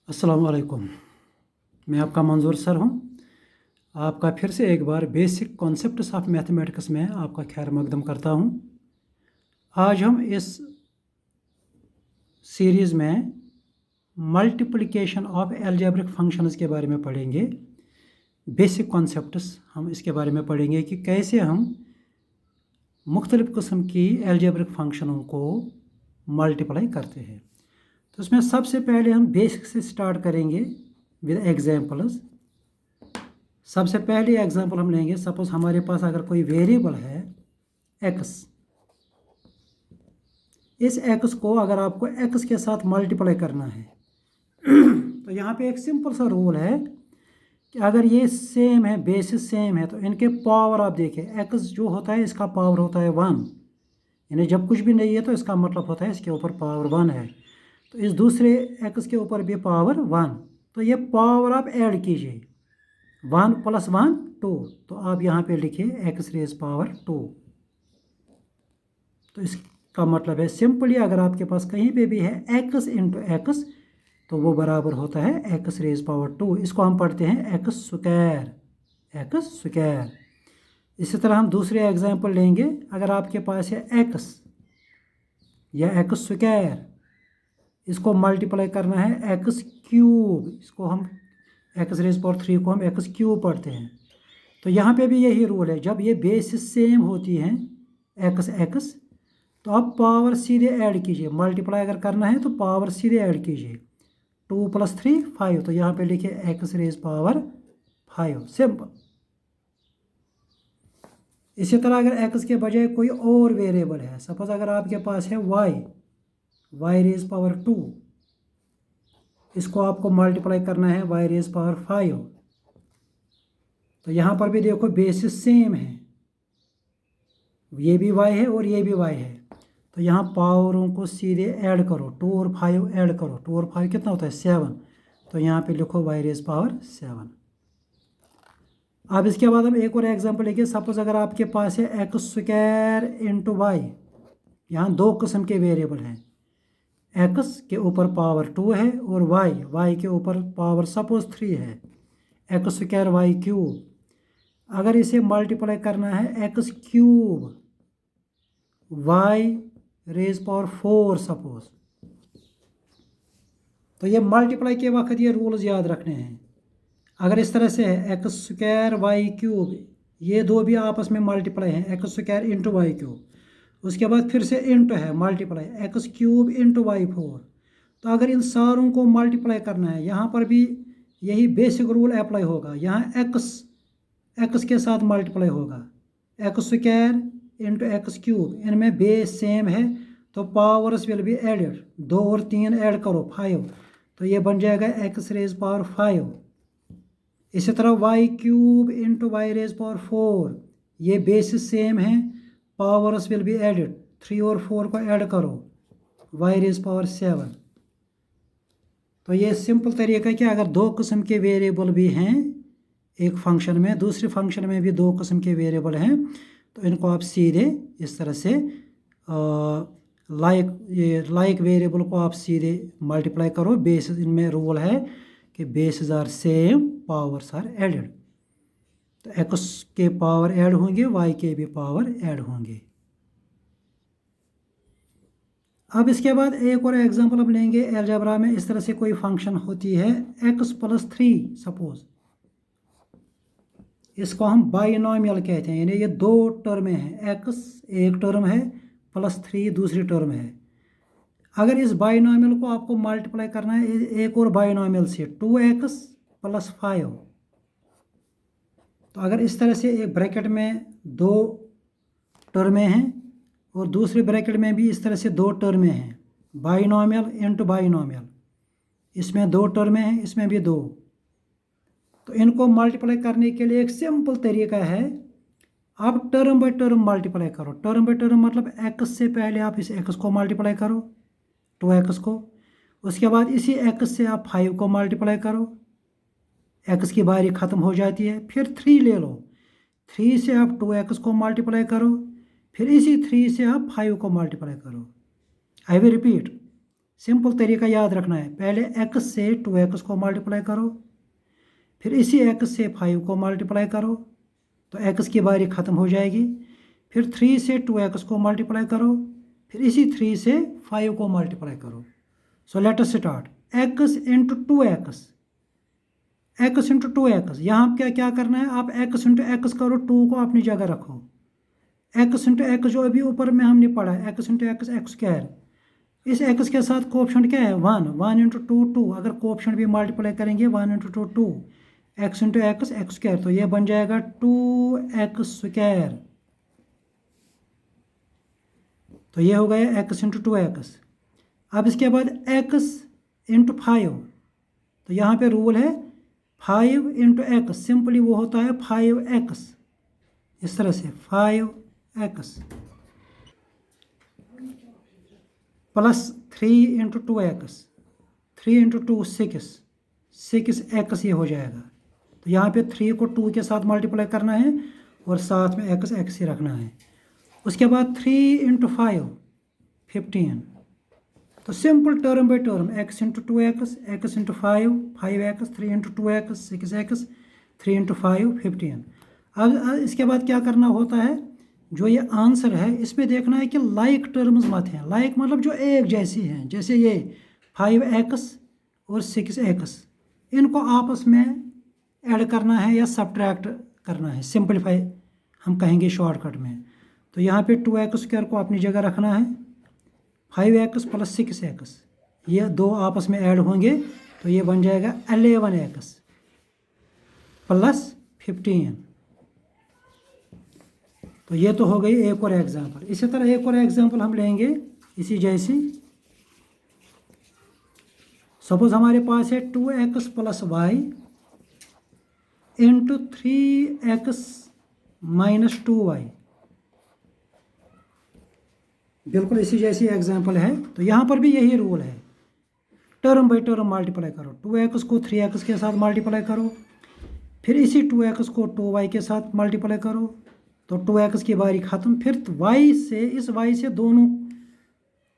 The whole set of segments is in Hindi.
अस्सलाम वालेकुम। मैं आपका मंजूर सर हूँ। आपका फिर से एक बार बेसिक कॉन्सेप्ट्स ऑफ मैथमेटिक्स में आपका खैर मकदम करता हूँ। आज हम इस सीरीज़ में मल्टीप्लिकेशन ऑफ एल्जेब्रिक फंक्शंस के बारे में पढ़ेंगे। बेसिक कॉन्सेप्ट्स हम इसके बारे में पढ़ेंगे कि कैसे हम मुख्तलिफ़ किस्म की एल्जेब्रिक फंक्शनों को मल्टीप्लाई करते हैं। तो इसमें सबसे पहले हम बेसिक से स्टार्ट करेंगे विद एग्जांपल्स। सबसे पहले एग्जांपल हम लेंगे, सपोज हमारे पास अगर कोई वेरिएबल है x, इस x को अगर आपको x के साथ मल्टीप्लाई करना है तो यहाँ पे एक सिंपल सा रूल है कि अगर ये सेम है, बेसिस सेम है, तो इनके पावर आप देखिए, x जो होता है इसका पावर होता है 1, यानी जब कुछ भी नहीं है तो इसका मतलब होता है इसके ऊपर पावर 1 है। तो इस दूसरे x के ऊपर भी पावर 1, तो ये पावर आप ऐड कीजिए, 1 + 1 2, तो आप यहाँ पे लिखिए x रेज़ पावर 2। तो इसका मतलब है सिंपली अगर आपके पास कहीं पे भी है x × x तो वो बराबर होता है x रेज़ पावर 2। इसको हम पढ़ते हैं x स्क्वायर। इसी तरह हम दूसरे एग्जांपल लेंगे, अगर आपके पास है x या x स्क्वायर, इसको मल्टीप्लाई करना है x³, इसको हम x रेज़ पावर 3 को हम x³ पढ़ते हैं। तो यहाँ पे भी यही रूल है, जब ये बेसिस सेम होती हैं x तो आप पावर सीधे ऐड कीजिए, मल्टीप्लाई अगर करना है तो पावर सीधे ऐड कीजिए, 2 + 3 5, तो यहाँ पे लिखिए x रेज़ पावर 5, सिंपल। इसी तरह अगर x के बजाय कोई और वेरिएबल है, सपोज अगर आपके पास है y रेज़ पावर 2, इसको आपको मल्टीप्लाई करना है y रेज़ पावर 5, तो यहाँ पर भी देखो बेसिस सेम है, ये भी y है और ये भी y है, तो यहाँ पावरों को सीधे ऐड करो, 2 और 5 ऐड करो, 2 और 5 कितना होता है 7, तो यहाँ पे लिखो y रेज़ पावर 7। अब इसके बाद हम एक और एग्जांपल लेंगे, सपोज अगर आपके पास है x² × y, यहाँ दो किस्म के वेरिएबल हैं, x के ऊपर पावर 2 है और y के ऊपर पावर सपोज 3 है, x² y³। अगर इसे मल्टीप्लाई करना है x³ y rays power 4 suppose, तो ये मल्टीप्लाई के वक्त ये रूल्स याद रखने हैं। अगर इस तरह से है x² y³, ये दो भी आपस में मल्टीप्लाई हैं, x² × y³, उसके बाद फिर से इंटू है मल्टीप्लाई x³ × y4, तो अगर इन सारों को मल्टीप्लाई करना है, यहाँ पर भी यही बेसिक रूल अप्लाई होगा, यहाँ x के साथ मल्टीप्लाई होगा, x² × x³, इनमें बेस सेम है तो पावर्स विल बी एडेड, 2 और 3 ऐड करो 5, तो ये बन जाएगा x रेज़ पावर 5। इसी तरह y³ × y रेज़ पावर 4, ये बेसिस सेम है, पावर्स विल बी एडेड, 3 और 4 को ऐड करो, y रेज़ पावर 7। तो ये सिंपल तरीका है कि अगर दो किस्म के वेरिएबल भी हैं एक फंक्शन में, दूसरे फंक्शन में भी दो किस्म के वेरिएबल हैं, तो इनको आप सीधे इस तरह से लाइक वेरिएबल को आप सीधे मल्टीप्लाई करो, बेसिस इनमें रूल है कि basis are same, powers are added, तो x के पावर ऐड होंगे, y के भी पावर ऐड होंगे। अब इसके बाद एक और एग्जांपल हम लेंगे अलजेब्रा में। इस तरह से कोई फंक्शन होती है x + 3 सपोज, इसको हम बाइनोमियल कहते हैं, यानी ये दो टर्में हैं, x एक टर्म है +3 दूसरी टर्म है। अगर इस बाइनोमियल को आपको मल्टीप्लाई करना है एक और बाइनोमियल से, 2x + 5, तो अगर इस तरह से एक ब्रैकेट में दो टर्में हैं और दूसरे ब्रैकेट में भी इस तरह से दो टर्में हैं, बाइनोमियल × बाइनोमियल, इसमें दो टर्में हैं, इसमें भी दो, तो इनको मल्टीप्लाई करने के लिए एक सिंपल तरीका है, आप टर्म बाय टर्म मल्टीप्लाई करो। टर्म बाय टर्म मतलब x से पहले आप इस x को मल्टीप्लाई करो, 2x को, उसके बाद इसी x से आप 5 को मल्टीप्लाई करो, x की बारी ख़त्म हो जाती है, फिर 3 ले लो, 3 से आप 2x को मल्टीप्लाई करो, फिर इसी 3 से आप 5 को मल्टीप्लाई करो। आई विल रिपीट, सिंपल तरीका याद रखना है, पहले x से 2x को मल्टीप्लाई करो, फिर इसी x से 5 को मल्टीप्लाई करो तो x की बारी ख़त्म हो जाएगी, फिर 3 से 2x को मल्टीप्लाई करो, फिर इसी 3 से 5 को मल्टीप्लाई करो। So let us start. x into 2x, x into 2x, यहाँ क्या क्या करना है, आप x इंटू एक्स करो, 2 को अपनी जगह रखो, x इंटू एक्स जो अभी ऊपर में हमने पढ़ा है x into x x square, इस x के साथ कोएफिशिएंट क्या है 1, 1 इंटू 2 2, अगर कोएफिशिएंट भी मल्टीप्लाई करेंगे 1 into 2 2, x into x x square, तो ये बन जाएगा 2x स्क्वायर, तो ये हो गया x इंटू 2x। अब इसके बाद x इंटू 5, तो यहाँ पे रूल है 5 इंटू एक्स, सिंपली वो होता है 5x, इस तरह से 5x plus 3 into 2x, 3 into 2 6, 6x ये हो जाएगा। तो यहाँ पे 3 को 2 के साथ मल्टीप्लाई करना है और साथ में x ही रखना है। उसके बाद 3 इंटू 5 15, तो simple term by term x into 2x, x into 5 5x, 3 into 2x 6x, 3 into 5 15। अब इसके बाद क्या करना होता है, जो ये आंसर है इसमें देखना है कि लाइक टर्म्स मत हैं, लाइक मतलब जो एक जैसी हैं, जैसे ये 5x और 6x, इनको आपस में ऐड करना है या सब्ट्रैक्ट करना है, सिंपलीफाई हम कहेंगे शॉर्टकट में। तो यहाँ पे 2x स्क्वायर को अपनी जगह रखना है, 5x प्लस 6x, ये दो आपस में ऐड होंगे तो ये बन जाएगा 11x प्लस 15। तो ये तो हो गई एक और एग्जांपल। इसी तरह एक और एग्जांपल हम लेंगे इसी जैसी। सपोज हमारे पास है 2x plus Y into 3x minus 2y, बिल्कुल इसी जैसी एग्जांपल है। तो यहाँ पर भी यही रूल है, टर्म बाई टर्म मल्टीप्लाई करो, 2x को 3x के साथ मल्टीप्लाई करो, फिर इसी 2x को 2y के साथ मल्टीप्लाई करो तो 2x की बारी ख़त्म, फिर y से इस y से दोनों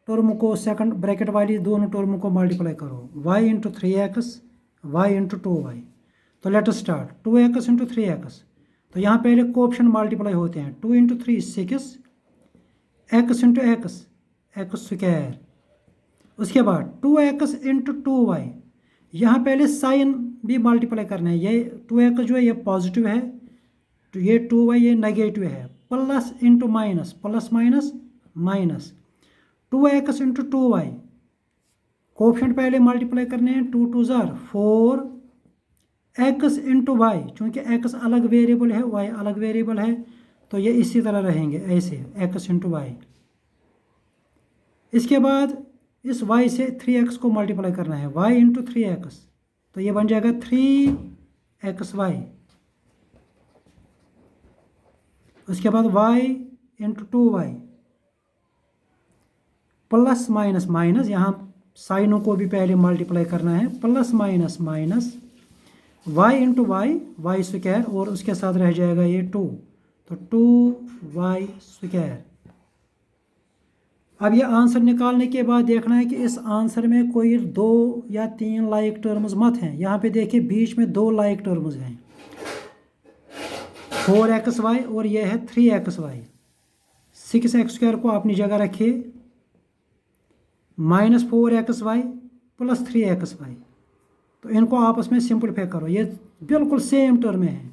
टर्म को, सेकंड ब्रैकेट वाली दोनों टर्म को मल्टीप्लाई करो, y into 3x, y into 2y। तो let us start, 2x into 3x, तो यहाँ पहले कोऑप्शन मल्टीप्लाई होते हैं, 2 into 3 6, x into x x square. उसके बाद 2x इंटू 2y, यहाँ पहले साइन भी मल्टीप्लाई करना है, ये 2x जो है ये पॉजिटिव है, तो ये 2y ये नेगेटिव है, plus into minus, plus minus minus, 2x into 2y, coefficient पहले मल्टीप्लाई करने हैं, 2 2 ज़ार 4, x इंटू वाई, चूँकि x अलग वेरिएबल है y अलग वेरिएबल है तो ये इसी तरह रहेंगे ऐसे, x इंटू वाई। इसके बाद इस y से 3x को मल्टीप्लाई करना है, y इंटू 3x, तो ये बन जाएगा 3xy। उसके बाद y into 2y, plus minus minus, यहाँ साइनों को भी पहले मल्टीप्लाई करना है, plus minus minus, y into y square, और उसके साथ रह जाएगा ये 2, तो 2y स्क्वायर। अब ये आंसर निकालने के बाद देखना है कि इस आंसर में कोई 2 या 3 लाइक टर्म्स मत हैं। यहाँ पे देखिए बीच में 2 लाइक टर्म्स हैं, 4xy और ये है 3xy। 6x स्क्वायर को अपनी जगह रखिए, माइनस 4xy प्लस 3xy, तो इनको आपस में सिंपलीफाई करो, ये बिल्कुल सेम टर्म में है।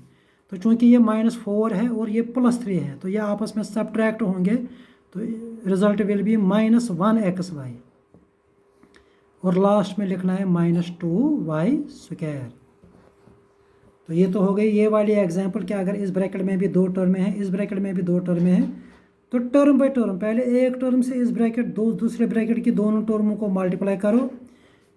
तो चूंकि ये -4 है और ये +3 है तो ये आपस में सब्ट्रैक्ट होंगे, तो रिजल्ट विल बी -1xy, और लास्ट में लिखना है -2y स्क्वायर। तो ये तो हो गई ये वाली एग्जांपल कि अगर इस ब्रैकेट में भी 2 टर्में हैं, इस ब्रैकेट में भी 2 टर्में हैं, तो टर्म बाय टर्म पहले एक टर्म से इस ब्रैकेट दूसरे ब्रैकेट की दोनों टर्मों को मल्टीप्लाई करो,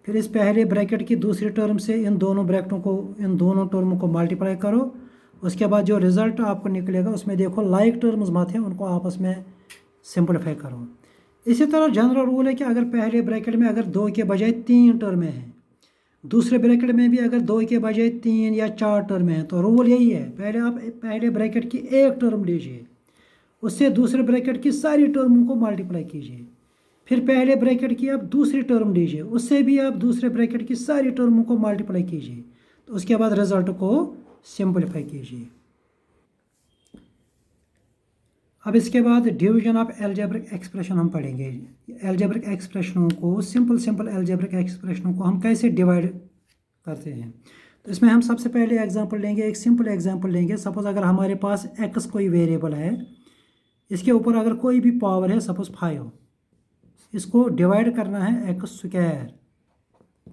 फिर इस पहले ब्रैकेट की दूसरी टर्म से इन दोनों ब्रैकेटों को, इन दोनों टर्मों को मल्टीप्लाई करो। उसके बाद जो रिज़ल्ट आपको निकलेगा उसमें देखो लाइक टर्म्स मत हैं, उनको आपस में सिंपलीफाई करो। इसी तरह जनरल रूल है कि अगर पहले ब्रैकेट में अगर 2 के बजाय 3 टर्में हैं, दूसरे ब्रैकेट में भी अगर 2 के बजाय 3 या 4 टर्में हैं, तो रूल यही है, पहले आप पहले ब्रैकेट की एक टर्म लीजिए, उससे दूसरे ब्रैकेट की सारी टर्मों को मल्टीप्लाई कीजिए, फिर पहले ब्रैकेट की आप दूसरी टर्म लीजिए, उससे भी आप दूसरे ब्रैकेट की सारी टर्मों को मल्टीप्लाई कीजिए, तो उसके बाद रिजल्ट को सिंपलीफाई कीजिए। अब इसके बाद डिवीजन ऑफ एल्जेब्रिक एक्सप्रेशन हम पढ़ेंगे। एल्जेब्रिक एक्सप्रेशनों को, सिंपल एल्जेब्रिक एक्सप्रेशनों को हम कैसे डिवाइड करते हैं। तो इसमें हम सबसे पहले एग्जांपल लेंगे, एक सिंपल एग्जांपल लेंगे। सपोज अगर हमारे पास एक्स कोई वेरिएबल है, इसके ऊपर अगर कोई भी पावर है, सपोज 5, इसको डिवाइड करना है एक्स स्क्वायर,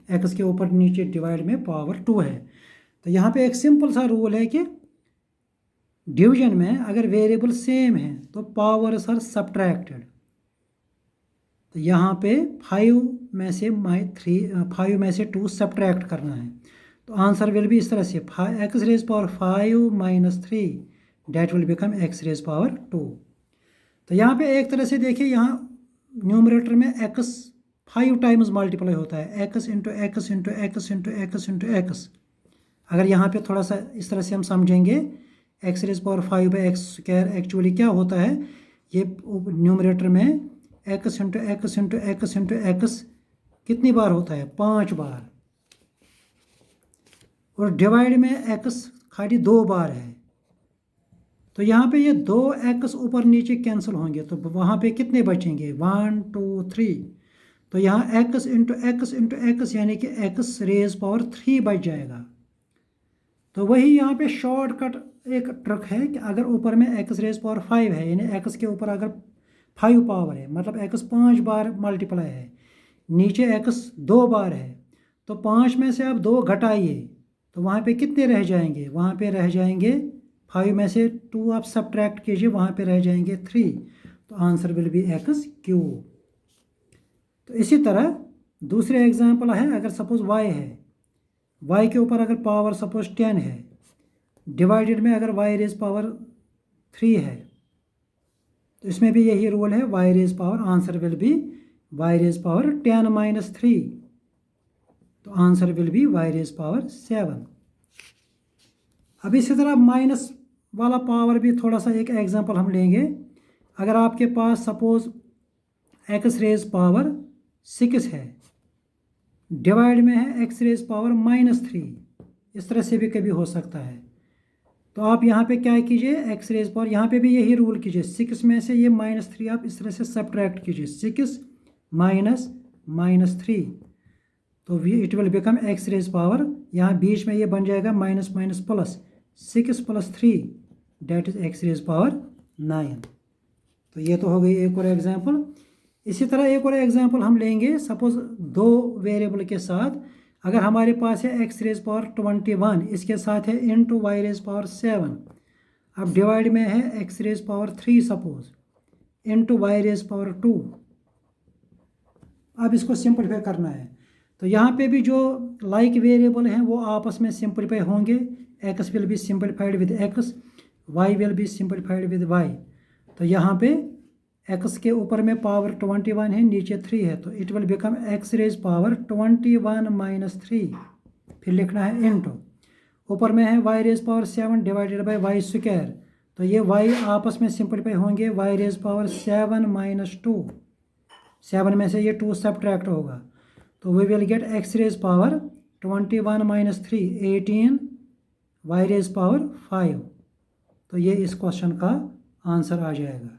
एक्स के ऊपर नीचे डिवाइड में पावर 2 है। तो यहाँ पे एक सिंपल सा रूल है कि डिवीजन में अगर वेरिएबल सेम है तो पावर्स आर सब्ट्रैक्टेड। तो यहाँ पे 5 में से 2 सब्ट्रैक्ट करना है, तो आंसर विल बी इस तरह से x raise power 5 - 3 that will become x raise power 2। तो यहाँ पे एक तरह से देखिए, यहाँ न्यूमरेटर में एक्स 5 टाइम्स मल्टीप्लाई होता है, x into x into x into x into x. अगर यहाँ पे थोड़ा सा इस तरह से हम समझेंगे, x raise power 5/x² actually क्या होता है, ये न्यूमरेटर में x into x into x into x कितनी बार होता है, 5 बार, और डिवाइड में एक्स खाली 2 बार है। तो यहाँ पे ये 2x ऊपर नीचे कैंसिल होंगे, तो वहाँ पे कितने बचेंगे, 1 2 3। तो यहाँ x into x into x यानी कि एक्स रेज पावर 3 बच जाएगा। तो वही यहाँ पे शॉर्टकट एक ट्रिक है कि अगर ऊपर में एक्स रेज पावर 5 है, यानी एक्स के ऊपर अगर 5 पावर है, मतलब एक्स 5 बार मल्टीप्लाई है, नीचे एक्स 2 बार है, तो 5 में से आप 2 घटाइए, तो वहाँ पे कितने रह जाएंगे, वहाँ पे रह जाएंगे 5 में से 2 आप सब्ट्रैक्ट कीजिए, वहाँ पे रह जाएंगे 3, तो आंसर विल बी x³। तो इसी तरह दूसरे एग्जांपल है, अगर सपोज y है, y के ऊपर अगर पावर सपोज 10 है, डिवाइडेड में अगर y रेज पावर 3 है, तो इसमें भी यही रूल है, y raise power, answer will be y raise power 10 - 3, तो answer will be y raise power 7। अब इसी तरह माइनस वाला पावर भी थोड़ा सा एक एग्जांपल हम लेंगे। अगर आपके पास सपोज एक्स रेज पावर 6 है, डिवाइड में है एक्स रेज पावर -3, इस तरह से भी कभी हो सकता है। तो आप यहाँ पे क्या कीजिए, एक्स रेज पावर, यहाँ पे भी यही रूल कीजिए, 6 में से ये -3 आप इस तरह से सब्ट्रैक्ट कीजिए, 6 - -3, तो it will become x raise power, यहाँ बीच में ये बन जाएगा minus minus plus, 6 + 3 that is x raise power 9। तो ये तो हो गई एक और एग्जांपल। इसी तरह एक और एग्जांपल हम लेंगे, सपोज 2 वेरिएबल के साथ अगर हमारे पास है एक्स रेज पावर 21, इसके साथ है इंटू वाई रेज पावर 7, अब डिवाइड में है x raise power 3 suppose into y raise power 2। अब इसको सिंपलीफाई करना है, तो यहाँ पे भी जो लाइक वेरिएबल हैं वो आपस में सिंपलीफाई होंगे, x will be simplified with x, y will be simplified with y. तो यहाँ पे एक्स के ऊपर में पावर 21 है, नीचे 3 है, तो it will become x raise power 21 - 3, फिर लिखना है इंटू, ऊपर में है y raise power 7 divided by y square, तो ये वाई आपस में सिंपलीफाई होंगे, वाई रेज पावर 7 - 2, 7 में से ये 2 सब्ट्रैक्ट होगा, तो we will get x raise power 21 - 3 18 y raise power 5। तो ये इस क्वेश्चन का आंसर आ जाएगा।